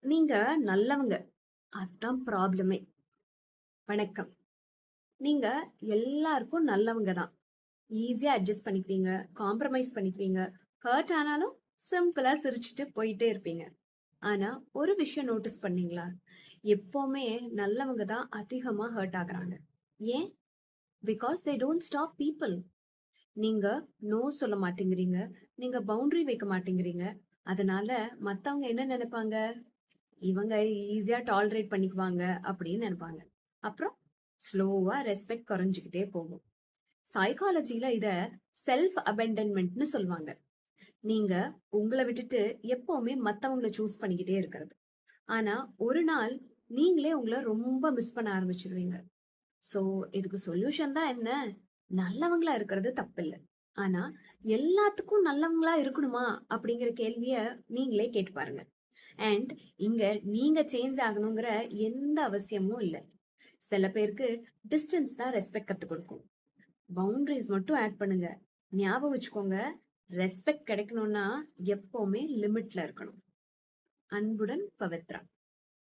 நீங்க நல்லவங்க. அதான் ப்ராப்ளமே. வணக்கம். நீங்க எல்லாருக்கும் நல்லவங்க தான். ஈஸியா அட்ஜஸ்ட் பண்ணிக்குவீங்க, காம்ப்ரமைஸ் பண்ணிக்குவீங்க. ஹர்ட் ஆனாலும் சிம்பிளா சிரிச்சுட்டு போயிட்டே இருப்பீங்க. ஆனா, ஒரு விஷயம் நோட்டீஸ் பண்ணீங்களா? எப்பவுமே நல்லவங்க தான் அதிகமா ஹர்ட் ஆகுறாங்க. ஏன்? Because they don't stop people. நீங்க நோ சொல்ல மாட்டேங்கிறீங்க. நீங்க பவுண்டரி வைக்க மாட்டேங்கிறீங்க. அதனால மத்தவங்க என்ன நெனைப்பாங்க? இவங்க ஈஸியா டாலரேட் பண்ணிக்குவாங்க அப்படின்னு நினைப்பாங்க. அப்புறம் ஸ்லோவா ரெஸ்பெக்ட் குறைஞ்சுக்கிட்டே போகும். சைக்காலஜில இத செல்ஃப் அபெண்டன்மெண்ட்னு சொல்லுவாங்க. நீங்க உங்களை விட்டுட்டு எப்பவுமே மத்தவங்கள சூஸ் பண்ணிக்கிட்டே இருக்கிறது. ஆனா ஒரு நாள் நீங்களே உங்களை ரொம்ப மிஸ் பண்ண ஆரம்பிச்சிருவீங்க. சோ இதுக்கு சொல்யூஷன் தான் என்ன? நல்லவங்களா இருக்கிறது தப்பில்ல. ஆனா எல்லாத்துக்கும் நல்லவங்களா இருக்கணுமா அப்படிங்கிற கேள்விய நீங்களே கேட்டு பாருங்க. அண்ட் இங்க நீங்க சேஞ்ச் ஆகணுங்கிற எந்த அவசியமும் இல்ல. சில பேருக்கு டிஸ்டன்ஸ் தான் ரெஸ்பெக்ட் கத்து கொடுக்கும். பவுண்டரிஸ் மட்டும் ஆட் பண்ணுங்க. ஞாபகம் வச்சுக்கோங்க, ரெஸ்பெக்ட் கிடைக்கணும்னா எப்பவுமே லிமிட்ல இருக்கணும். அன்புடன் பவித்ரா.